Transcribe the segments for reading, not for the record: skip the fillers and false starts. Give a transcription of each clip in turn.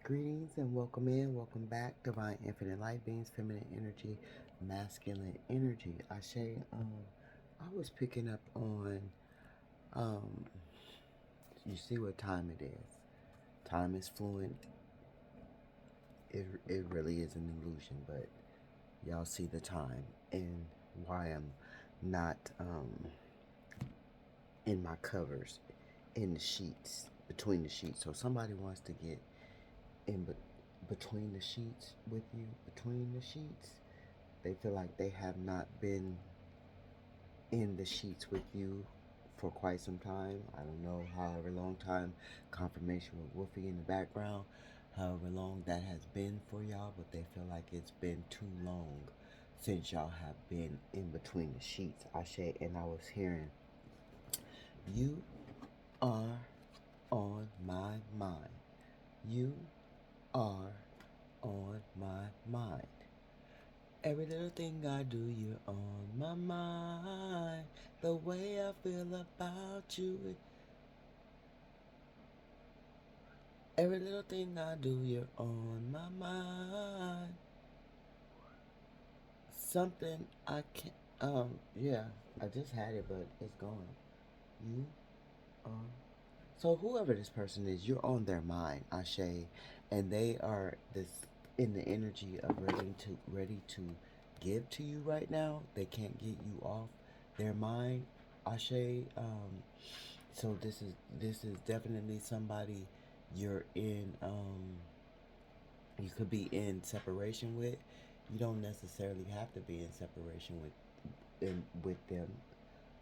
Greetings and welcome in, welcome back, Divine Infinite Light Beings, Feminine Energy, Masculine Energy. I was picking up on, um, you see what time it is. Time is fluent. It really is an illusion, but y'all see the time and why I'm not, in my covers, in the sheets, between the sheets. So somebody wants to get in between the sheets with you, between the sheets. They feel like they have not been in the sheets with you for quite some time. I don't know, however long time. Confirmation with Wolfie in the background. However long that has been for y'all, but they feel like it's been too long since y'all have been in between the sheets. And I was hearing, you are on my mind. You are on my mind. Every little thing I do, you're on my mind. The way I feel about you. Every little thing I do, you're on my mind. Something I can't. Yeah, I just had it, but it's gone. You are. So whoever this person is, you're on their mind, Ashe, and they are this in the energy of ready to give to you right now. They can't get you off their mind, Ashe. So this is definitely somebody you're in. You could be in separation with. You don't necessarily have to be in separation with them,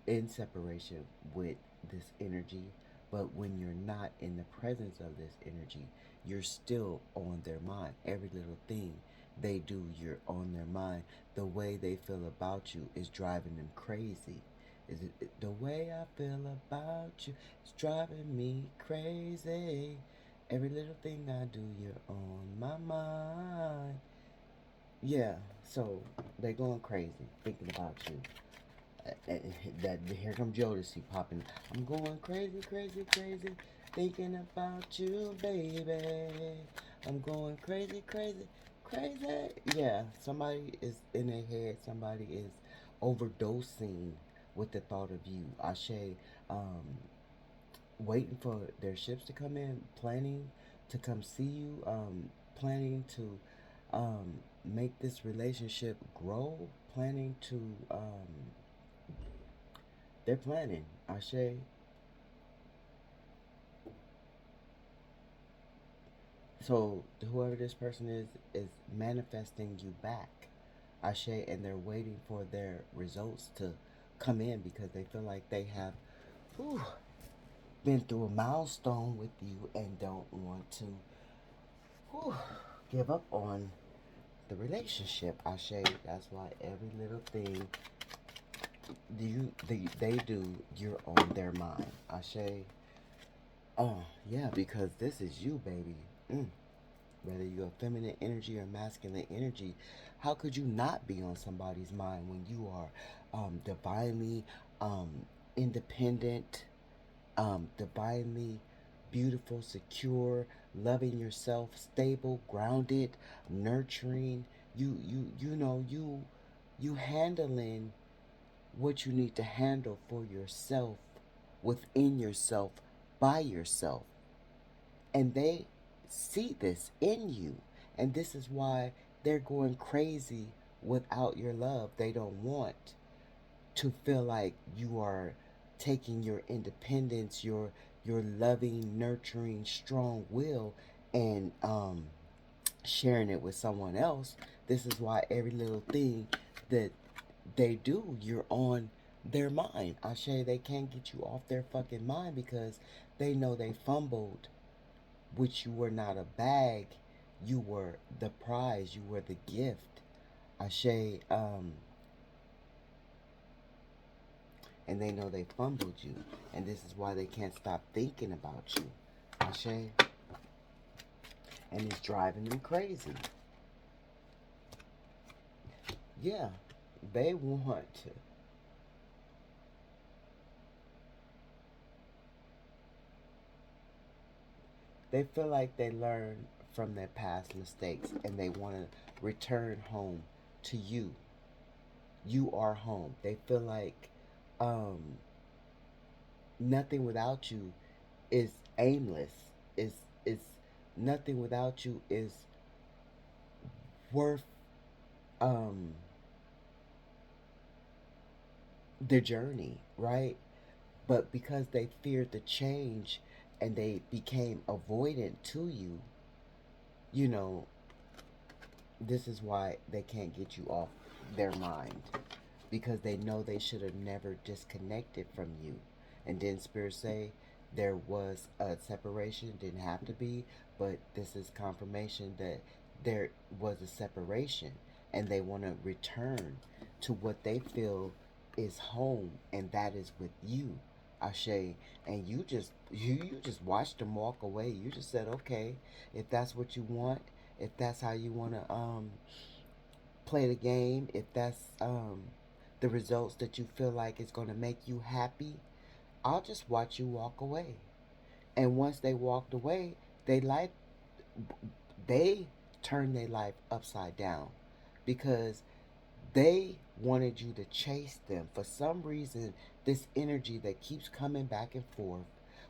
in separation with this energy, but when you're not in the presence of this energy, you're still on their mind. Every little thing they do, you're on their mind. The way they feel about you is driving them crazy. Is it the way I feel about you? It's driving me crazy. Every little thing I do, you're on my mind. Yeah, so they're going crazy thinking about you. That here comes Jodeci popping. I'm going crazy, crazy, crazy, thinking about you, baby. I'm going crazy, crazy, crazy. Yeah, somebody is in their head. Somebody is overdosing with the thought of you. Ashe, um, waiting for their ships to come in, planning to come see you, planning to make this relationship grow, planning to they're planning. Ashe. So whoever this person is manifesting you back. Ashe, and they're waiting for their results to come in because they feel like they have whew, been through a milestone with you and don't want to whew, give up on the relationship. Ashe, that's why every little thing they do, you're on their mind. Ashe. Oh, yeah, because this is you, baby. Whether you're feminine energy or masculine energy, how could you not be on somebody's mind when you are divinely um, independent, divinely beautiful, secure, loving yourself, stable, grounded, nurturing. You handling what you need to handle for yourself, within yourself, by yourself. And they see this in you. And this is why they're going crazy without your love. They don't want to feel like you are taking your independence, your loving, nurturing, strong will, and sharing it with someone else. This is why every little thing that they do, you're on their mind. Ashe, they can't get you off their fucking mind because they know they fumbled, which you were not a bag, you were the prize, you were the gift. Ashe, and they know they fumbled you, and this is why they can't stop thinking about you. Ashe, and it's driving them crazy. Yeah, they want to. They feel like they learned from their past mistakes and they want to return home to you. You are home. They feel like um, nothing without you is aimless. Is nothing without you is worth um, the journey, right? But because they feared the change and they became avoidant to you, you know, this is why they can't get you off their mind, because they know they should have never disconnected from you. And then Spirit say there was a separation, didn't have to be, but this is confirmation that there was a separation and they want to return to what they feel is home, and that is with you, Ashe. And you just watched them walk away. You just said, okay, if that's what you want, if that's how you want to play the game, if that's the results that you feel like is going to make you happy, I'll just watch you walk away. And once they walked away, they life they turned their life upside down because they wanted you to chase them. For some reason, this energy that keeps coming back and forth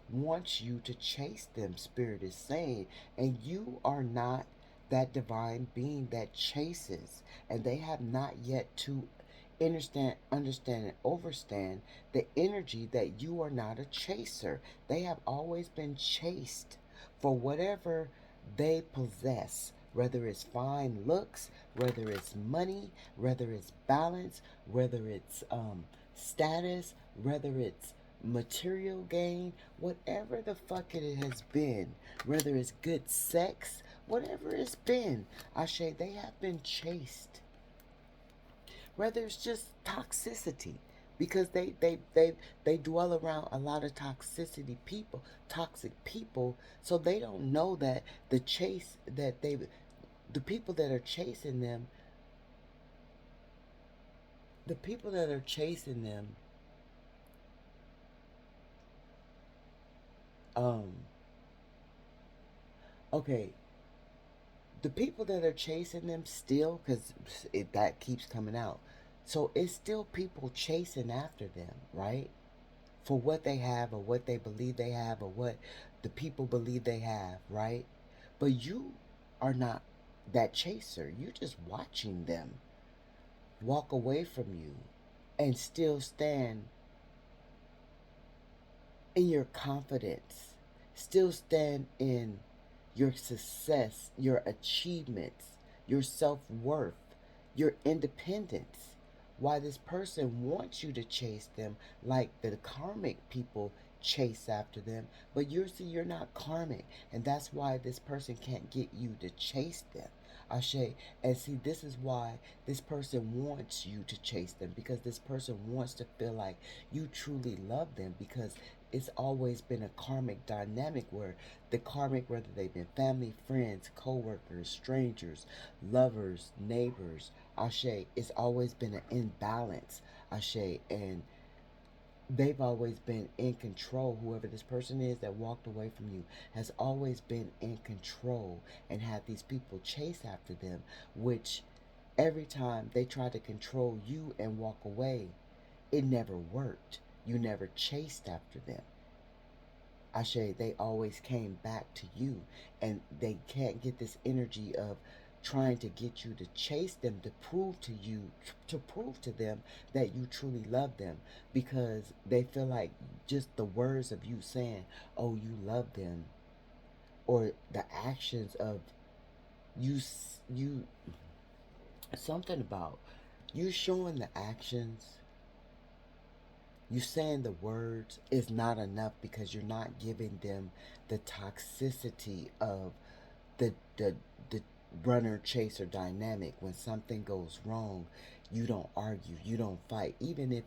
wants you to chase them, Spirit is saying. And you are not that divine being that chases. And they have not yet to understand, and overstand the energy that you are not a chaser. They have always been chased for whatever they possess, whether it's fine looks, whether it's money, whether it's balance, whether it's status, whether it's material gain, whatever the fuck it has been, whether it's good sex, whatever it's been, Ashe, they have been chased. Whether it's just toxicity, because they dwell around a lot of toxic people, so they don't know that the people that are chasing them, the people that are chasing them, um, okay, the people that are chasing them still, because that keeps coming out, so it's still people chasing after them, right? For what they have or what they believe they have or what the people believe they have, right? But you are not that chaser. You're just watching them walk away from you and still stand in your confidence, still stand in your success, your achievements, your self worth, your independence. Why this person wants you to chase them like the karmic people chase after them, but you're not karmic, and that's why this person can't get you to chase them. Ashe, and see, this is why this person wants you to chase them, because this person wants to feel like you truly love them, because it's always been a karmic dynamic where the karmic, whether they've been family, friends, co-workers, strangers, lovers, neighbors, Ashe, it's always been an imbalance, Ashe, and they've always been in control. Whoever this person is that walked away from you has always been in control and had these people chase after them, which every time they tried to control you and walk away, it never worked. You never chased after them. Ashe, they always came back to you, and they can't get this energy of trying to get you to chase them to prove to you, to prove to them that you truly love them, because they feel like just the words of you saying, oh, you love them, or the actions of you, you, something about you showing the actions, you saying the words is not enough, because you're not giving them the toxicity of the the runner chaser dynamic. When something goes wrong, you don't argue, you don't fight. Even if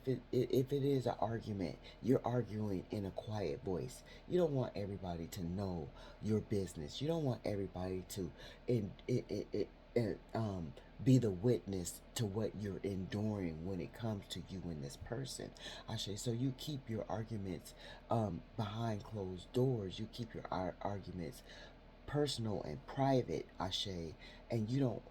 it is an argument, you're arguing in a quiet voice. You don't want everybody to know your business. You don't want everybody to be the witness to what you're enduring when it comes to you and this person. Ashe, so you keep your arguments behind closed doors. You keep your arguments personal and private, Ashe, and you don't,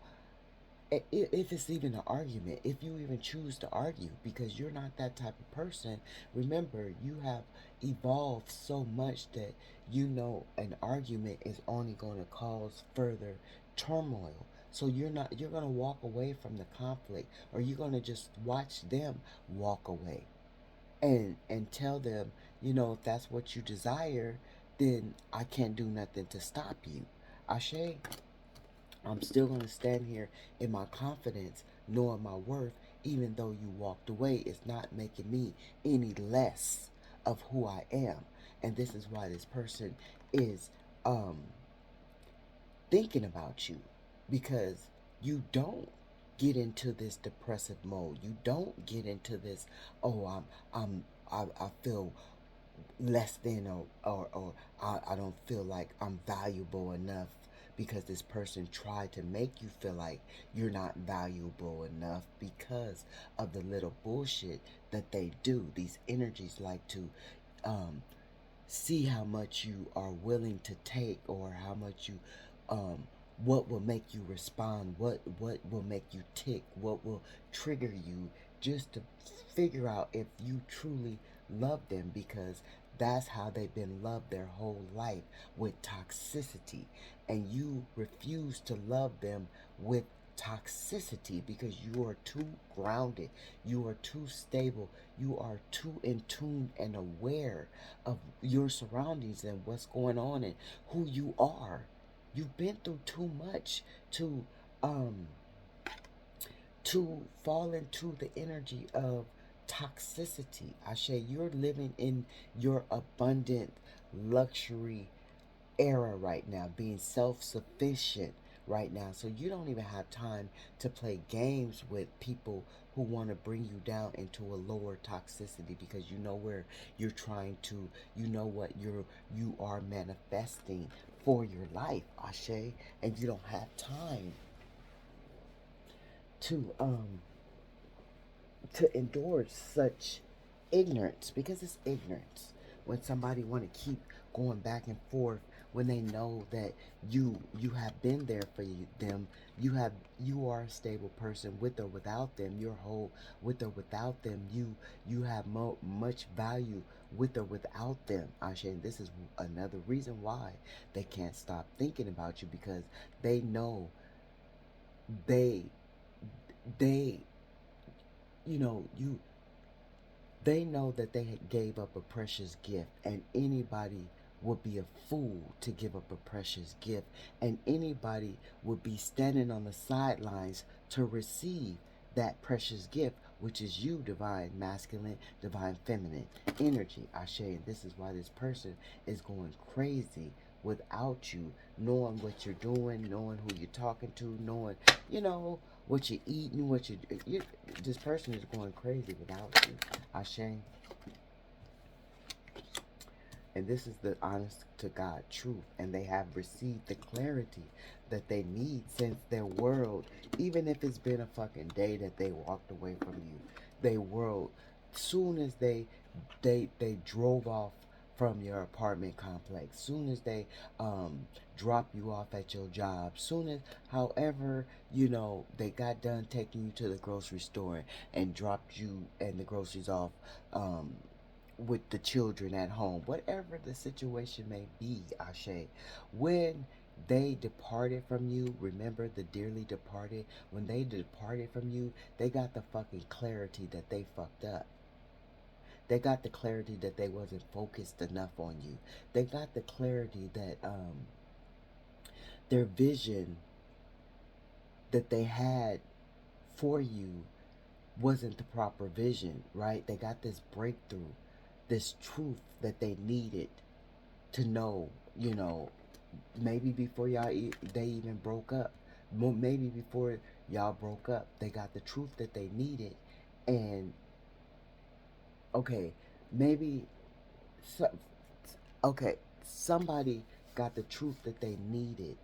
if it's even an argument, if you even choose to argue, because you're not that type of person, remember, you have evolved so much that you know an argument is only going to cause further turmoil. So you're going to walk away from the conflict, or you're going to just watch them walk away and tell them, if that's what you desire, then I can't do nothing to stop you. Ashe, I'm still going to stand here in my confidence, knowing my worth, even though you walked away. It's not making me any less of who I am. And this is why this person is um, thinking about you, because you don't get into this depressive mode. You don't get into this, oh, I feel less than, or I don't feel like I'm valuable enough, because this person tried to make you feel like you're not valuable enough because of the little bullshit that they do. These energies like to um, see how much you are willing to take, or how much you um what will make you respond, what will make you tick, what will trigger you, just to figure out if you truly love them, because that's how they've been loved their whole life, with toxicity. And you refuse to love them with toxicity, because you are too grounded, you are too stable, you are too in tune and aware of your surroundings and what's going on and who you are. You've been through too much um to fall into the energy of toxicity. Ashe, you're living in your abundant luxury era right now, being self-sufficient right now. So you don't even have time to play games with people who want to bring you down into a lower toxicity, because you know where you're trying to, what you are manifesting for your life, Ashe, and you don't have time to endure such ignorance, because it's ignorance when somebody want to keep going back and forth, when they know that you have been there for them. You are a stable person, with or without them. You're whole, with or without them. You have much value, with or without them, Ashe. And this is another reason why they can't stop thinking about you, because they know, they they you they know that they gave up a precious gift, and anybody would be a fool to give up a precious gift, and anybody would be standing on the sidelines to receive that precious gift, which is you, divine masculine, divine feminine energy, Ashe. And this is why this person is going crazy without you, knowing what you're doing, knowing who you're talking to, knowing, what you're eating, this person is going crazy without you, Ashe. And this is the honest to God truth. And they have received the clarity that they need since their world, even if it's been a fucking day that they walked away from you, they world, soon as they drove off from your apartment complex, soon as they drop you off at your job, soon as, however, they got done taking you to the grocery store and dropped you and the groceries off, with the children at home, whatever the situation may be, Ashe, when they departed from you, remember the dearly departed, when they departed from you, they got the fucking clarity that they fucked up. They got the clarity that they wasn't focused enough on you. They got the clarity that their vision that they had for you wasn't the proper vision, right? They got this breakthrough, this truth that they needed to know, maybe before they even broke up. Maybe before y'all broke up, they got the truth that they needed. And okay, maybe so, okay, somebody got the truth that they needed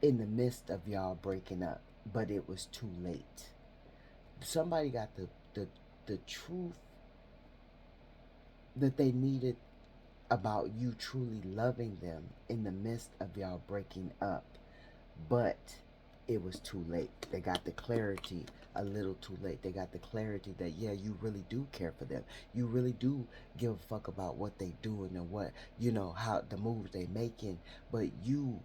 in the midst of y'all breaking up, but it was too late. Somebody got the truth that they needed about you truly loving them in the midst of y'all breaking up. But it was too late. They got the clarity a little too late. They got the clarity that, yeah, you really do care for them. You really do give a fuck about what they doing and what, how the moves they making. But you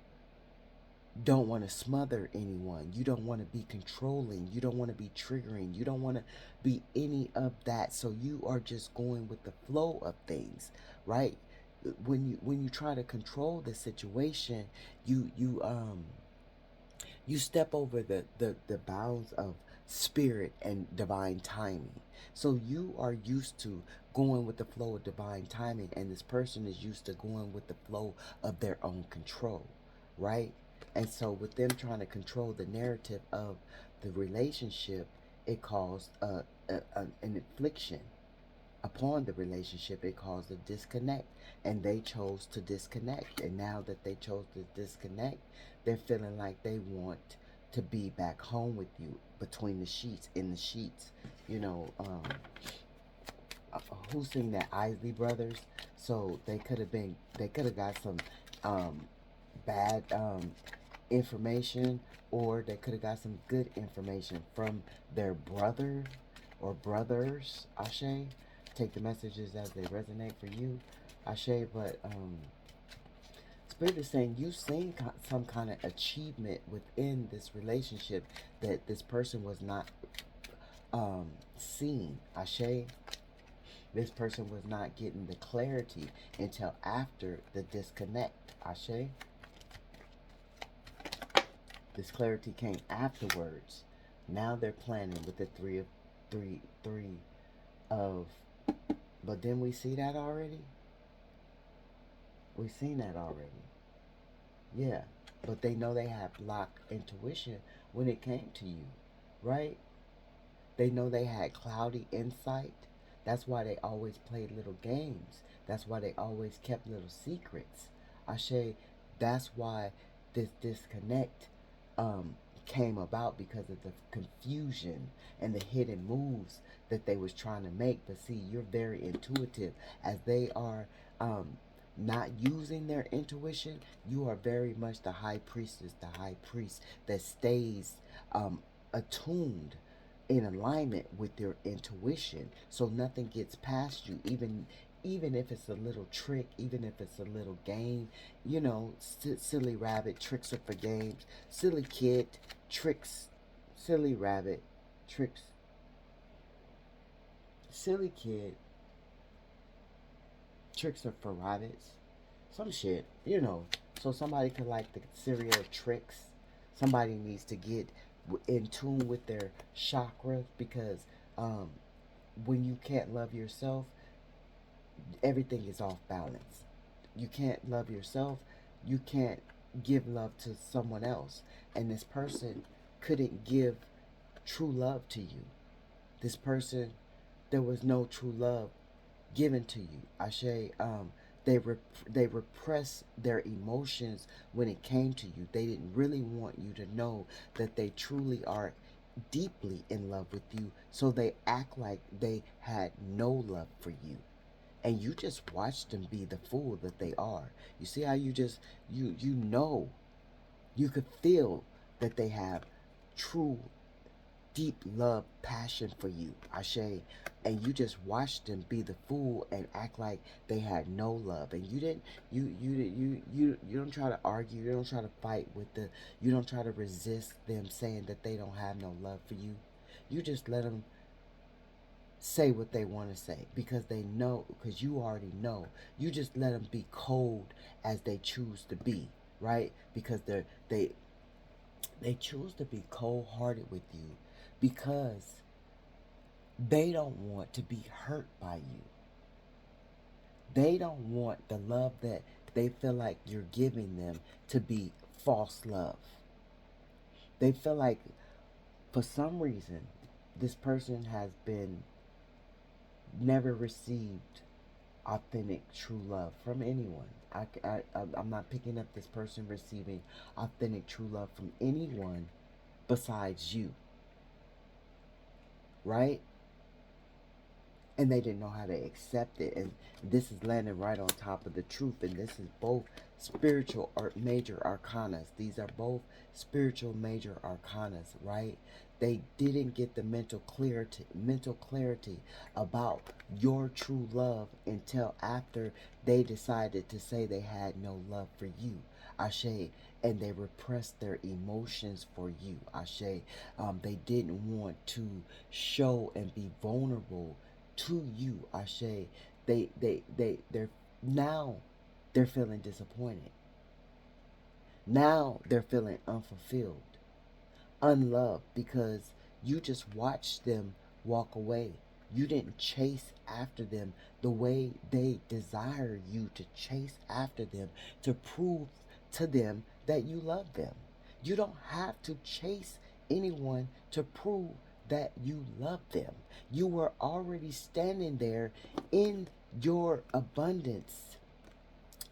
don't want to smother anyone. You don't want to be controlling. You don't want to be triggering. You don't want to be any of that. So you are just going with the flow of things, right? When you try to control the situation, you step over the bounds of spirit and divine timing. So you are used to going with the flow of divine timing, and this person is used to going with the flow of their own control, right? And so with them trying to control the narrative of the relationship, it caused an affliction upon the relationship. It caused a disconnect, and they chose to disconnect. And now that they chose to disconnect, they're feeling like they want to be back home with you, between the sheets, in the sheets. you know um who sing that? Isley Brothers. So they could have got some um bad information, or they could have got some good information from their brother or brothers. Ashe. Take the messages as they resonate for you. Ashe. But Spirit is saying you've seen some kind of achievement within this relationship that this person was not seeing. Ashe. This person was not getting the clarity until after the disconnect. Ashe. This clarity came afterwards. Now they're planning with the three of. But then we see that already. We've seen that already. Yeah. But they know they have blocked intuition when it came to you, right? They know they had cloudy insight. That's why they always played little games. That's why they always kept little secrets. Ashe, that's why this disconnect came about, because of the confusion and the hidden moves that they was trying to make. But see, you're very intuitive. As they are not using their intuition, you are very much the high priestess, the high priest that stays attuned, in alignment with your intuition, so nothing gets past you, even if it's a little trick, even if it's a little game. Silly rabbit, tricks are for games. Silly kid, tricks. Silly rabbit, tricks. Silly kid, tricks are for rabbits. Some shit. So somebody could like the cereal tricks. Somebody needs to get in tune with their chakras, because um, when you can't love yourself, everything is off balance. You can't love yourself, you can't give love to someone else. And this person couldn't give true love to you. This person, there was no true love given to you. Ashe, they repress their emotions when it came to you. They didn't really want you to know that they truly are deeply in love with you, so they act like they had no love for you. And you just watch them be the fool that they are. You see how you could feel that they have true, deep love, passion for you, Ashe. And you just watched them be the fool and act like they had no love. And you didn't you don't try to argue, you don't try to fight with you don't try to resist them saying that they don't have no love for you. You just let them say what they want to say, because they know, because you already know. You just let them be cold as they choose to be, right? Because they choose to be cold-hearted with you, because they don't want to be hurt by you. They don't want the love that they feel like you're giving them to be false love. They feel like, for some reason, this person has been never received authentic true love from anyone. I'm not picking up this person receiving authentic true love from anyone besides you, right? and they didn't know how to accept it. And this is landing right on top of the truth. And this is both spiritual or major arcanas. These are both spiritual major arcanas, right? They didn't get the mental clarity about your true love until after they decided to say they had no love for you, Ashe, and they repressed their emotions for you, Ashe. They didn't want to show and be vulnerable to you, Ashe. They're now they're feeling disappointed. Now they're feeling unfulfilled, unloved, because you just watched them walk away. You didn't chase after them the way they desire you to chase after them, to prove to them that you love them. You don't have to chase anyone to prove that you love them. You were already standing there in your abundance,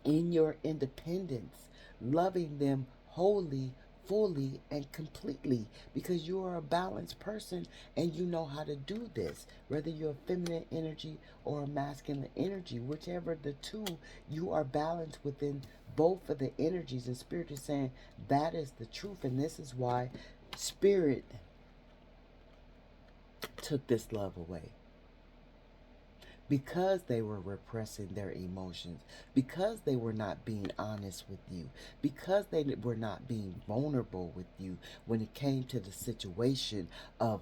in your independence, loving them wholly, fully, and completely, because you are a balanced person and you know how to do this. Whether you're a feminine energy or a masculine energy, whichever the two, you are balanced within both of the energies. And Spirit is saying that is the truth. And this is why Spirit took this love away, because they were repressing their emotions, because they were not being honest with you, because they were not being vulnerable with you when it came to the situation of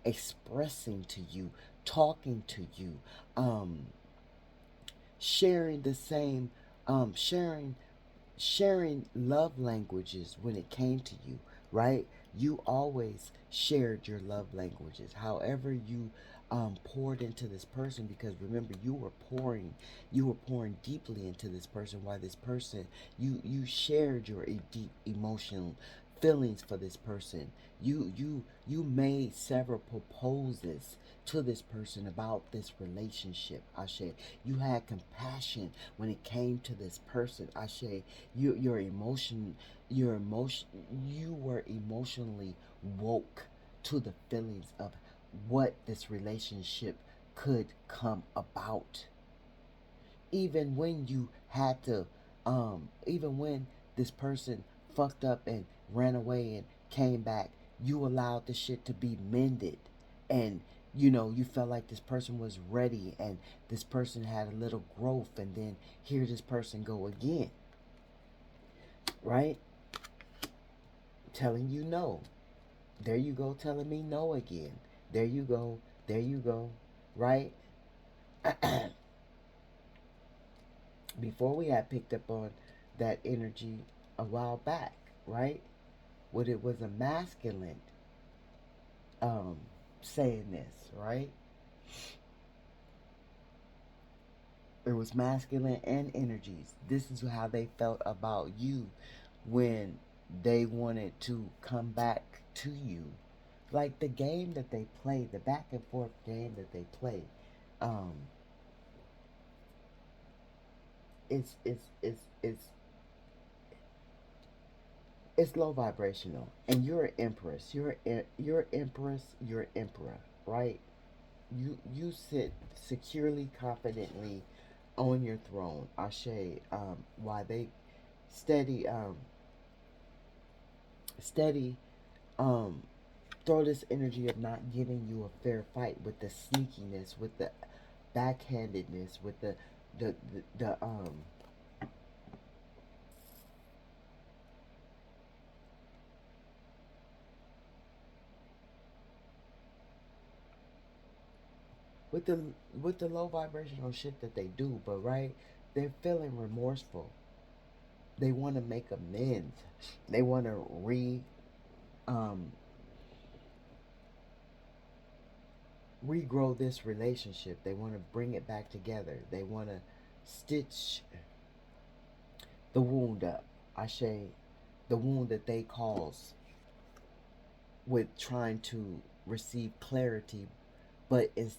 expressing to you, talking to you, um, sharing the same, sharing love languages when it came to you, right? You always shared your love languages. However, you poured into this person, because remember, you were pouring deeply into this person. Why this person, you shared your deep emotional feelings for this person. You made several proposals to this person about this relationship, Ashe. You had compassion when it came to this person, Ashe. Your emotion you were emotionally woke to the feelings of what this relationship could come about. Even when you had to, even when this person fucked up and ran away and came back, you allowed the shit to be mended. And you felt like this person was ready, and this person had a little growth, and then here this person go again, right? Telling you no. There you go, telling me no again. There you go. There you go. Right? Before, we had picked up on that energy a while back, right? When it was a masculine um saying this, right? It was masculine and energies. This is how they felt about you when they wanted to come back to you. Like the game that they play, the back and forth game that they play, um, it's low vibrational. And you're an empress. You're empress. You're emperor, right? You sit securely, confidently on your throne, Ashe. Why they steady, steady, um, throw this energy of not giving you a fair fight, with the sneakiness, with the backhandedness, with the with the with the low vibrational shit that they do. But right, they're feeling remorseful. They want to make amends. They want to um regrow this relationship. They want to bring it back together. They want to stitch the wound up. Ashe, the wound that they cause with trying to receive clarity, but is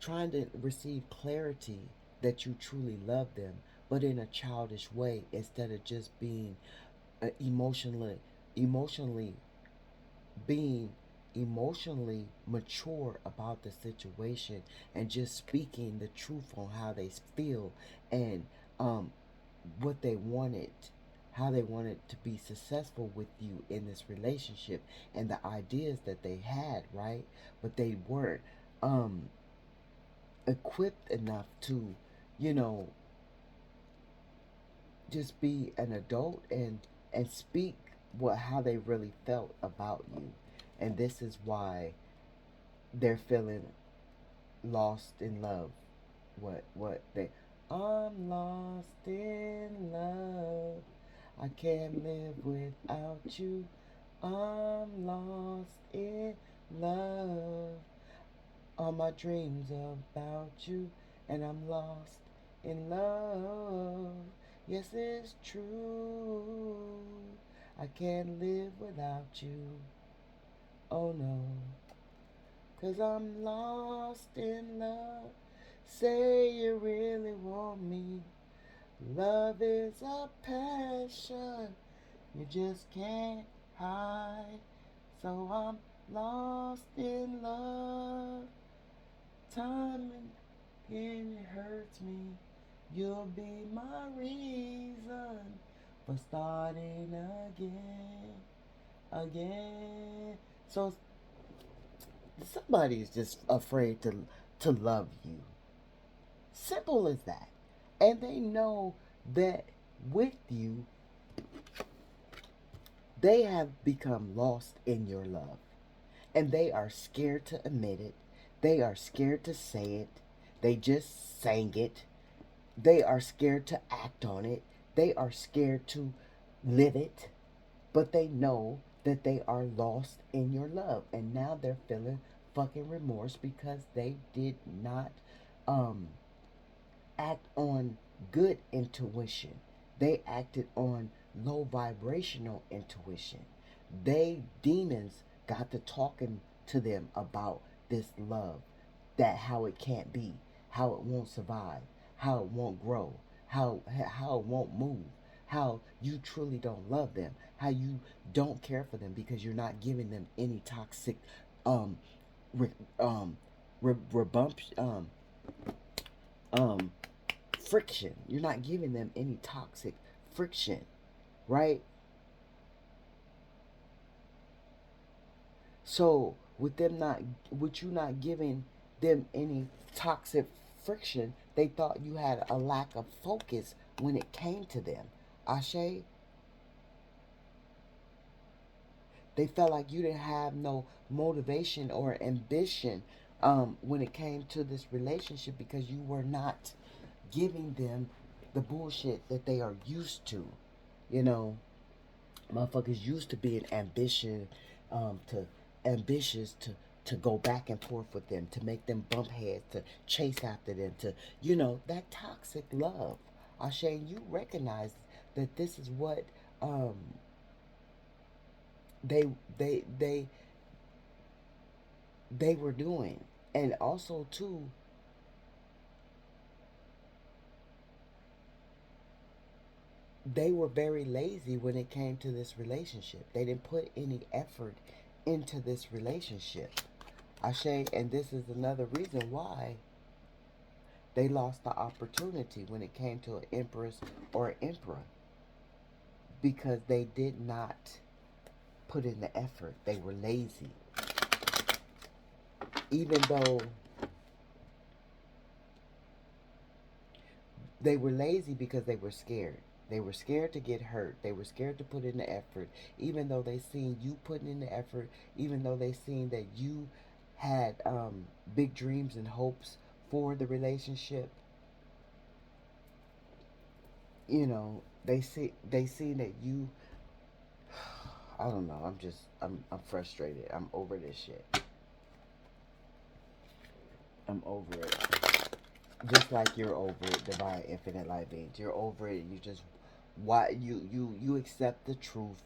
trying to receive clarity that you truly love them, but in a childish way, instead of just being emotionally being emotionally mature about the situation and just speaking the truth on how they feel and um, what they wanted, how they wanted to be successful with you in this relationship and the ideas that they had, right? But they weren't um, equipped enough to, you know, just be an adult and speak what how they really felt about you. And this is why they're feeling lost in love. What they I'm lost in love. I can't live without you. I'm lost in love. All my dreams about you, and I'm lost in love. Yes, it's true. I can't live without you. Oh no, 'cause I'm lost in love. Say you really want me. Love is a passion you just can't hide. So I'm lost in love. Time and again it hurts me. You'll be my reason for starting again, again. So somebody's just afraid to love you. Simple as that. And they know that with you, they have become lost in your love. And they are scared to admit it. They are scared to say it. They just sang it. They are scared to act on it. They are scared to live it. But they know that they are lost in your love. And now they're feeling fucking remorse because they did not um act on good intuition. They acted on low vibrational intuition. They demons got to talking to them about this love, that how it can't be, how it won't survive, how it won't grow, how it won't move, how you truly don't love them, how you don't care for them because you're not giving them any toxic um re, um rebump um friction. You're not giving them any toxic friction, right? So with you not giving them any toxic friction, they thought you had a lack of focus when it came to them. Ashe, they felt like you didn't have no motivation or ambition when it came to this relationship because you were not giving them the bullshit that they are used to. You know, motherfuckers used to being to ambitious to go back and forth with them, to make them bump heads, to chase after them, to that toxic love. Shane, you recognize that this is what um they they they they were doing, and also too they were very lazy when it came to this relationship. They didn't put any effort into this relationship. Ashe, and this is another reason why they lost the opportunity when it came to an empress or an emperor because they did not put in the effort. They were lazy. Even though they were lazy because they were scared. They were scared to get hurt. They were scared to put in the effort. Even though they seen you putting in the effort, even though they seen that you had big dreams and hopes for the relationship, they see that you I don't know. I'm frustrated. I'm over this shit. I'm over it. Just like you're over it, divine infinite light beings. You're over it. You just why you accept the truth.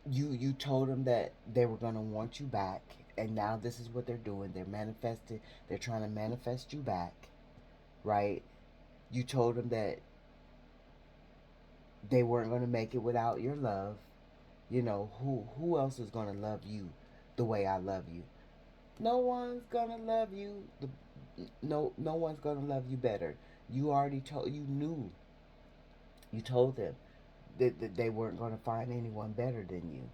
You told them that they were gonna want you back, and now this is what they're doing. They're manifesting. They're trying to manifest you back, right? You told them that they weren't gonna make it without your love. Who else is gonna love you the way I love you. No one's gonna love you. No one's gonna love you better. You already told. You knew. You told them that they weren't gonna find anyone better than you,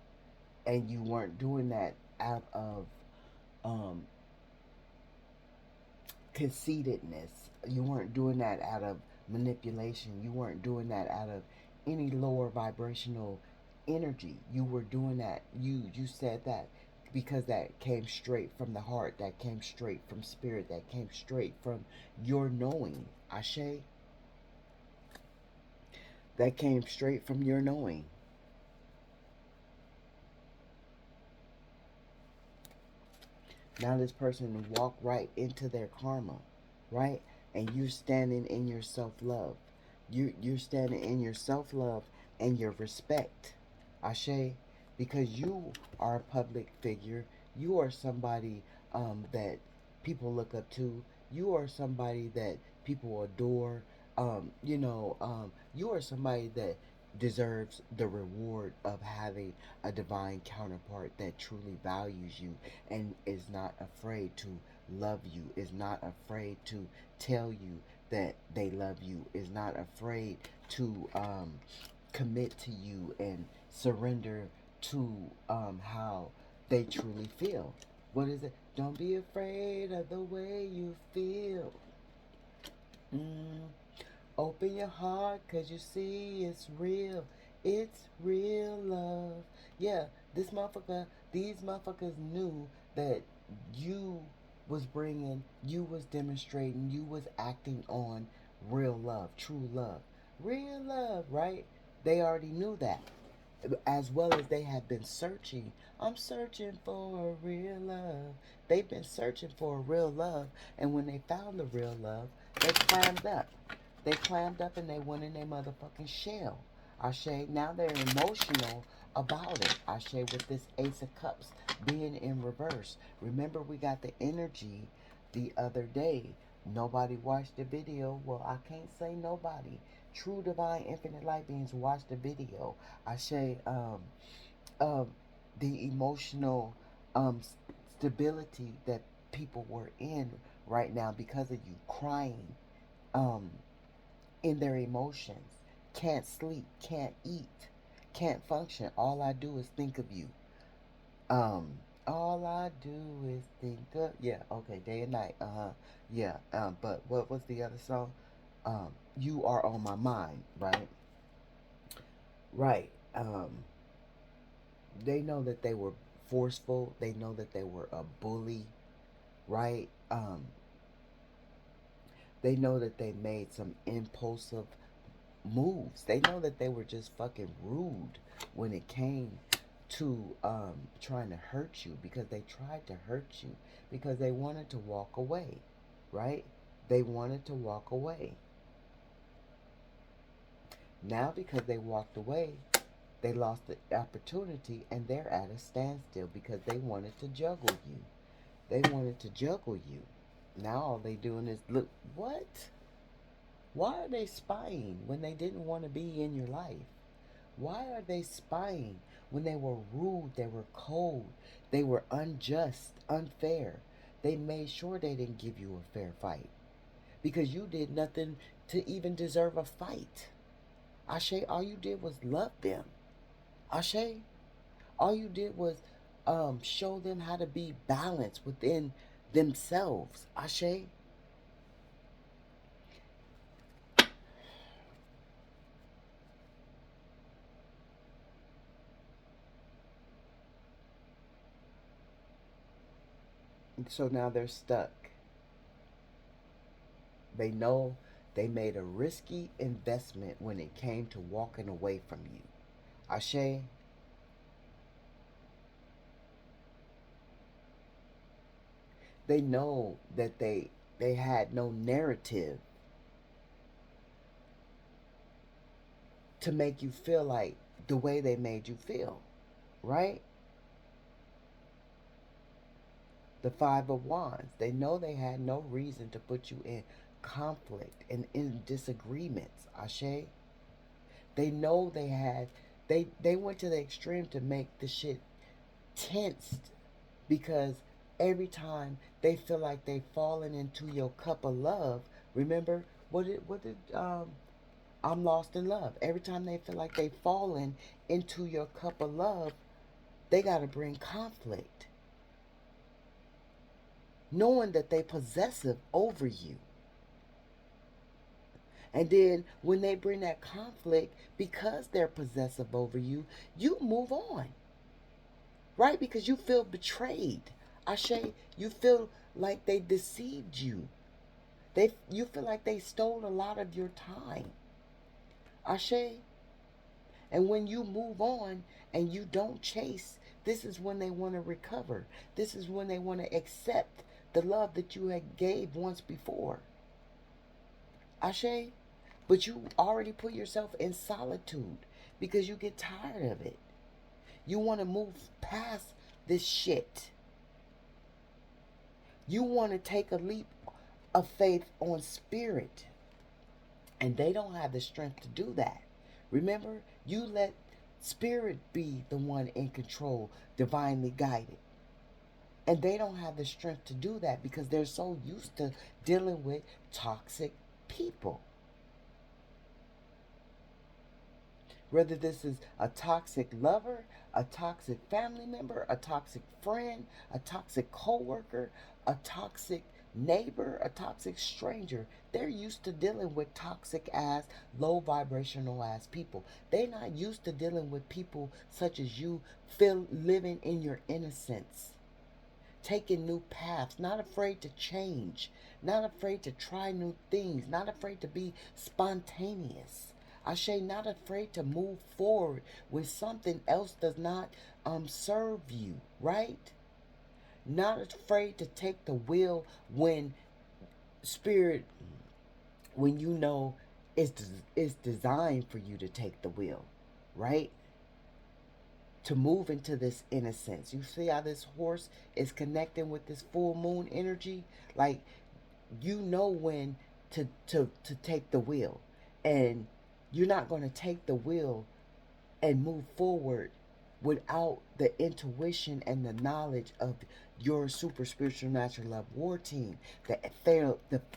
and you weren't doing that out of um, conceitedness. You weren't doing that out of manipulation. You weren't doing that out of any lower vibrational energy. You were doing that. You said that because that came straight from the heart. That came straight from spirit. That came straight from your knowing. Ashe. That came straight from your knowing. Now this person walk right into their karma, right? And you're standing in your self-love. You're standing in your self-love and your respect. Ashe, because you are a public figure. You are somebody that people look up to. You are somebody that people adore. You are somebody that deserves the reward of having a divine counterpart that truly values you and is not afraid to love you, is not afraid to tell you that they love you, is not afraid to commit to you and surrender to how they truly feel. What is it? Don't be afraid of the way you feel. Mm. Open your heart, 'cause you see it's real. It's real love. Yeah, these motherfuckers knew that you you was demonstrating, you was acting on real love, true love. Real love, right? They already knew that. As well as they have been searching. I'm searching for a real love. They've been searching for a real love, and when they found the real love, they climbed up. They climbed up and they went in their motherfucking shell. Ashe, now they're emotional about it. Ashe, with this Ace of Cups being in reverse. Remember, we got the energy the other day. Nobody watched the video. Well, I can't say nobody. True divine infinite light beings watched the video. Ashe, um, the emotional stability that people were in right now because of you crying. Um, in their emotions. Can't sleep, can't eat, can't function. All I do is think of you. Um, all I do is think of okay, day and night. Yeah. But what was the other song? You are on my mind, right? Right. They know that they were forceful. They know that they were a bully, right? They know that they made some impulsive moves. They know that they were just fucking rude when it came to trying to hurt you, because they tried to hurt you because they wanted to walk away, right? They wanted to walk away. Now, because they walked away, they lost the opportunity and they're at a standstill because they wanted to juggle you. They wanted to juggle you. Now all they doing is look, what? Why are they spying when they didn't want to be in your life? Why are they spying when they were rude, they were cold, they were unjust, unfair? They made sure they didn't give you a fair fight because you did nothing to even deserve a fight. Ashe, all you did was love them. Ashe, all you did was show them how to be balanced within themselves. Ashe. So now they're stuck. They know they made a risky investment when it came to walking away from you. Ashe, they know that they had no narrative to make you feel like the way they made you feel, right? The Five of Wands. They know they had no reason to put you in conflict and in disagreements. Ashe. They know they went to the extreme to make the shit tensed because every time they feel like they've fallen into your cup of love, remember what did I'm lost in love. Every time they feel like they've fallen into your cup of love, they got to bring conflict, knowing that they possessive over you. And then when they bring that conflict, because they're possessive over you, you move on, right? Because you feel betrayed. Ashe, you feel like they deceived you. You feel like they stole a lot of your time. Ashe. And when you move on and you don't chase, this is when they want to recover. This is when they want to accept the love that you had gave once before. Ashe. But you already put yourself in solitude because you get tired of it. You want to move past this shit. You want to take a leap of faith on spirit. And they don't have the strength to do that. Remember, you let spirit be the one in control, divinely guided. And they don't have the strength to do that because they're so used to dealing with toxic people. Whether this is a toxic lover, a toxic family member, a toxic friend, a toxic coworker, a toxic neighbor, a toxic stranger, they're used to dealing with toxic ass, low vibrational ass people. They're not used to dealing with people such as you, feel living in your innocence, taking new paths, not afraid to change, not afraid to try new things, not afraid to be spontaneous. Ashe, not afraid to move forward when something else does not serve you, right? Not afraid to take the wheel when spirit, when you know it's designed for you to take the wheel, right? To move into this innocence. You see how this horse is connecting with this full moon energy? Like, you know when to take the wheel. And you're not going to take the wheel and move forward without the intuition and the knowledge of your super spiritual natural love war team, the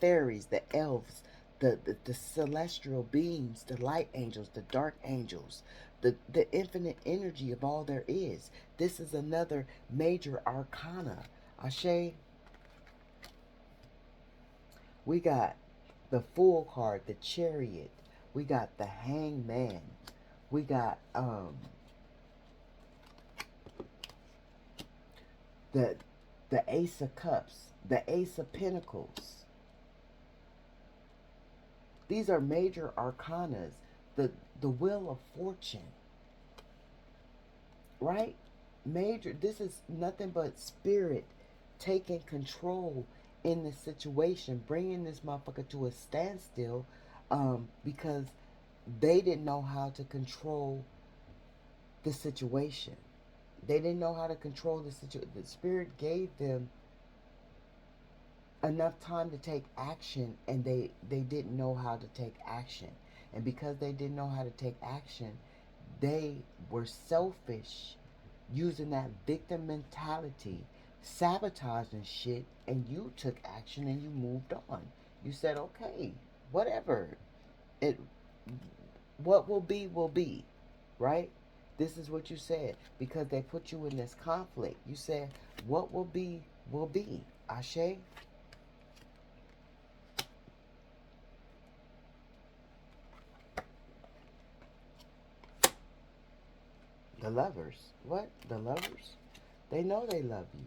fairies, the elves, the celestial beings, the light angels, the dark angels, the infinite energy of all there is. This is another major arcana. Ashe, we got the Fool card, the Chariot. We got the Hangman. We got the Ace of Cups, the Ace of Pentacles. These are major arcanas. The Wheel of Fortune, right? Major. This is nothing but spirit taking control in this situation, bringing this motherfucker to a standstill, because they didn't know how to control the situation. They didn't know how to control the situation. The spirit gave them enough time to take action, and they didn't know how to take action. And because they didn't know how to take action, they were selfish, using that victim mentality, sabotaging shit, and you took action and you moved on. You said, okay, whatever. It what will be, right? This is what you said because they put you in this conflict. You said, what will be will be. Ashe. The lovers. What? The lovers? They know they love you.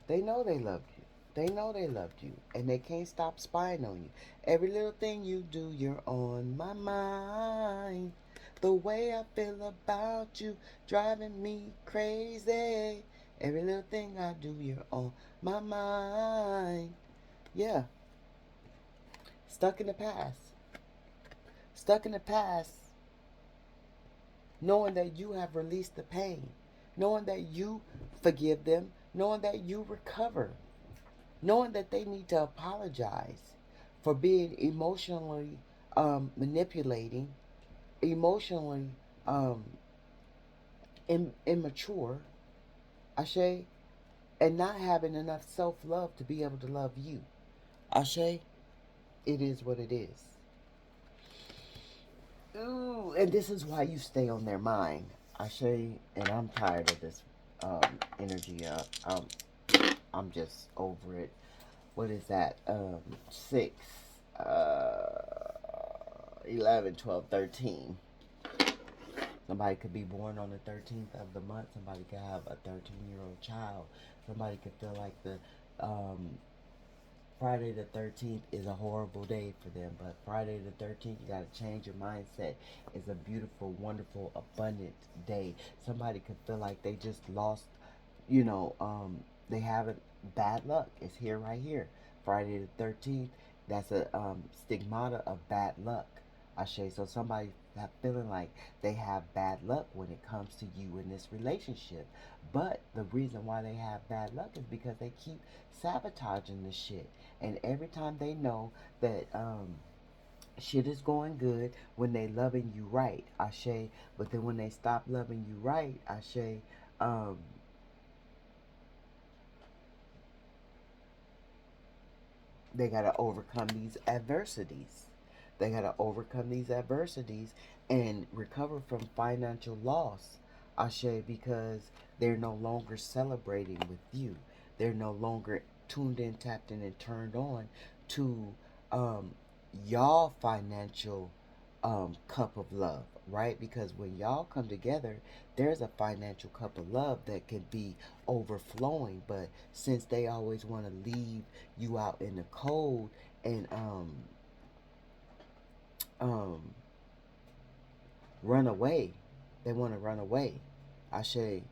They know they loved you. They know they loved you. And they can't stop spying on you. Every little thing you do, you're on my mind. The way I feel about you, driving me crazy. Every little thing I do, you're on my mind. Yeah. Stuck in the past. Stuck in the past, knowing that you have released the pain, knowing that you forgive them, knowing that you recover, knowing that they need to apologize for being emotionally manipulating, emotionally immature, Ashe, and not having enough self-love to be able to love you. Ashe, it is what it is. Ooh, and this is why you stay on their mind. Ashe, and I'm tired of this um, energy. I'm just over it. What is that? 6, uh, 11, 12, 13. Somebody could be born on the 13th of the month. Somebody could have a 13-year-old child. Somebody could feel like the um, Friday the 13th is a horrible day for them. But Friday the 13th, you got to change your mindset. It's a beautiful, wonderful, abundant day. Somebody could feel like they just lost, you know, they have bad luck. It's here, right here. Friday the 13th, that's a stigmata of bad luck. Ashe. So somebody have feeling like they have bad luck when it comes to you in this relationship. But the reason why they have bad luck is because they keep sabotaging the shit. And every time they know that shit is going good, when they loving you right, Ashe. But then when they stop loving you right, Ashe, um, they got to overcome these adversities. They got to overcome these adversities and recover from financial loss, Ashe, because they're no longer celebrating with you. They're no longer tuned in, tapped in, and turned on to um, y'all financial cup of love, right? Because when y'all come together, there's a financial cup of love that can be overflowing. But since they always want to leave you out in the cold and um run away, they want to run away. I say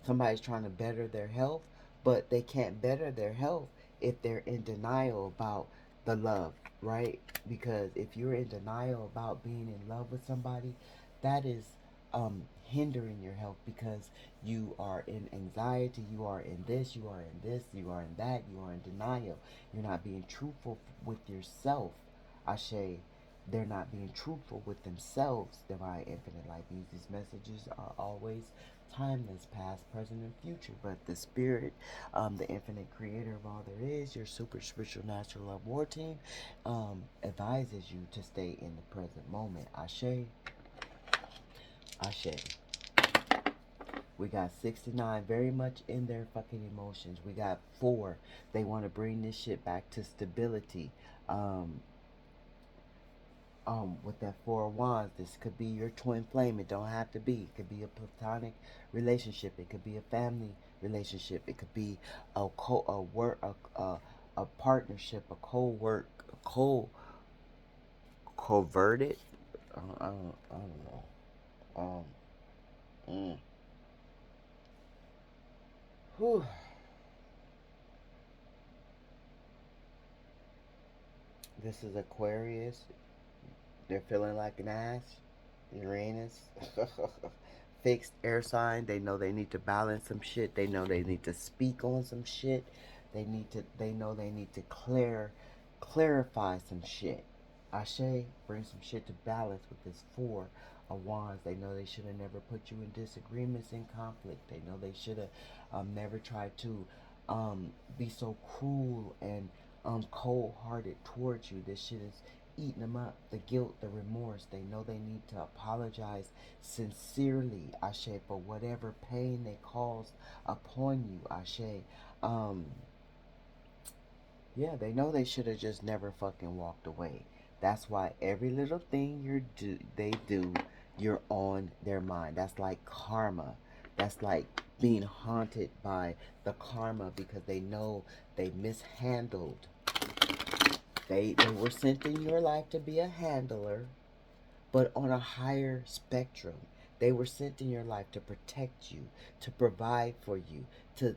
somebody's trying to better their health, but they can't better their health if they're in denial about the love, right? Because if you're in denial about being in love with somebody, that is hindering your health, because you are in anxiety, you are in this, you are in this, you are in that, you are in denial. You're not being truthful with yourself. Ashe, they're not being truthful with themselves. Divine Infinite Light beings, these messages are always timeless, past, present, and future. But the Spirit, the infinite creator of all there is, your super spiritual natural love war team, advises you to stay in the present moment. Ashe, Ashe. We got 69 very much in their fucking emotions. We got 4. They want to bring this shit back to stability. Um, with that 4 of Wands, this could be your twin flame. It don't have to be. It could be a platonic relationship. It could be a family relationship. It could be a work a partnership, a co-work, a coverted. I don't know. Mm. Whew. This is Aquarius. They're feeling like an ass. Uranus. Fixed air sign. They know they need to balance some shit. They know they need to speak on some shit. They know they need to clarify some shit. Ashe, bring some shit to balance with this 4 of Wands. They know they should have never put you in disagreements and conflict. They know they should have never tried to be so cruel and cold-hearted towards you. This shit is eating them up. The guilt, the remorse. They know they need to apologize sincerely, Ashe, for whatever pain they caused upon you, Ashe. Um, yeah, they know they should have just never fucking walked away. That's why every little thing they do, you're on their mind. That's like karma. That's like being haunted by the karma, because they know they mishandled. They were sent in your life to be a handler, but on a higher spectrum. They were sent in your life to protect you, to provide for you, to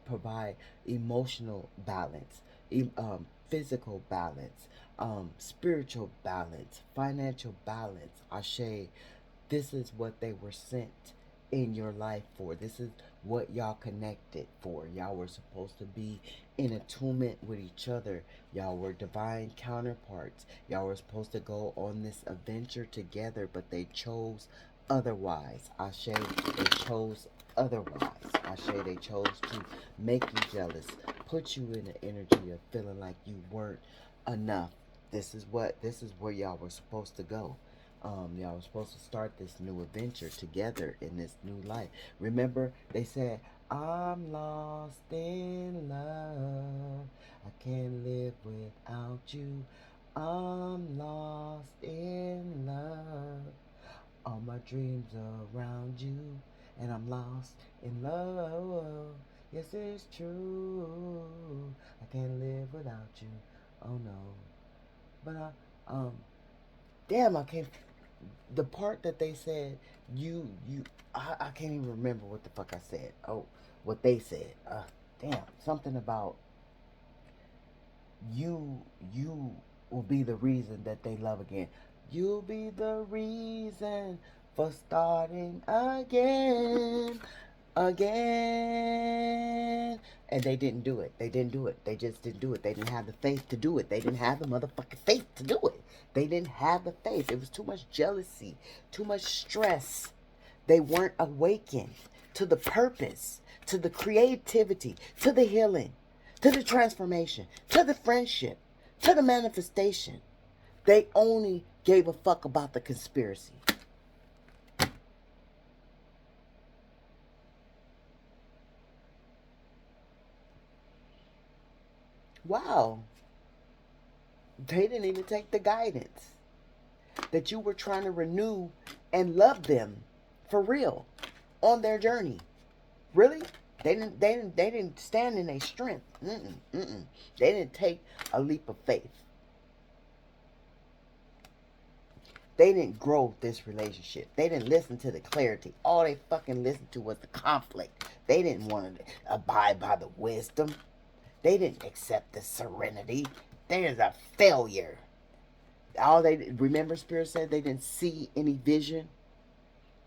provide emotional balance, physical balance, spiritual balance, financial balance. Ashe, this is what they were sent in your life for. This is what y'all connected for. Y'all were supposed to be in attunement with each other. Y'all were divine counterparts. Y'all were supposed to go on this adventure together, but they chose otherwise. Ashe, they chose otherwise. Ashe, they chose to make you jealous, put you in the energy of feeling like you weren't enough. This is where y'all were supposed to go. Y'all were supposed to start this new adventure together in this new life. Remember, they said, I'm lost in love. I can't live without you. I'm lost in love. All my dreams around you, and I'm lost in love. Yes, it's true. I can't live without you. Oh no. But damn, I can't. The part that they said, I can't even remember what the fuck I said. Oh, what they said. Damn, something about you will be the reason that they love again. You'll be the reason for starting again, again. And they didn't do it. They didn't do it. They just didn't do it. They didn't have the faith to do it. They didn't have the motherfucking faith to do it. They didn't have the faith. It was too much jealousy, too much stress. They weren't awakened to the purpose, to the creativity, to the healing, to the transformation, to the friendship, to the manifestation. They only gave a fuck about the conspiracy. Wow. They didn't even take the guidance that you were trying to renew and love them for real on their journey. Really? They didn't stand in their strength. They didn't take a leap of faith. They didn't grow this relationship. They didn't listen to the clarity. All they fucking listened to was the conflict. They didn't want to abide by the wisdom. They didn't accept the serenity. There's a failure. All they remember, Spirit said they didn't see any vision.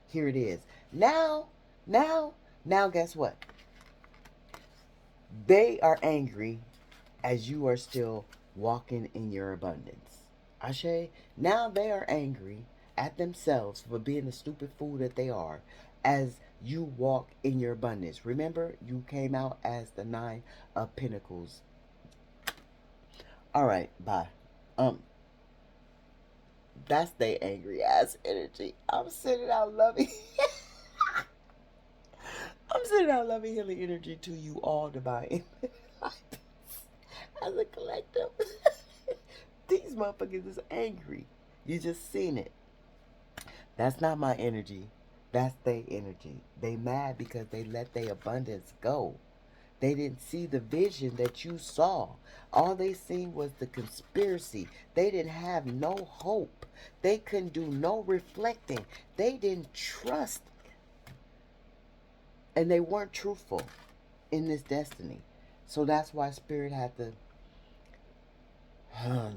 Here it is. Now, guess what? They are angry as you are still walking in your abundance. Ashe, now they are angry at themselves for being the stupid fool that they are as you walk in your abundance. Remember, you came out as the Nine of Pentacles. All right, bye. That's they angry ass energy. I'm sending out loving. I'm sending out loving healing energy to you all, divine. As a collective. These motherfuckers is angry. You just seen it. That's not my energy. That's their energy. They mad because they let their abundance go. They didn't see the vision that you saw. All they seen was the conspiracy. They didn't have no hope. They couldn't do no reflecting. They didn't trust. And they weren't truthful in this destiny. So that's why Spirit had to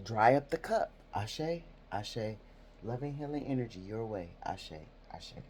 dry up the cup. Ashe, Ashe. Loving healing energy your way. Ashe, Ashe.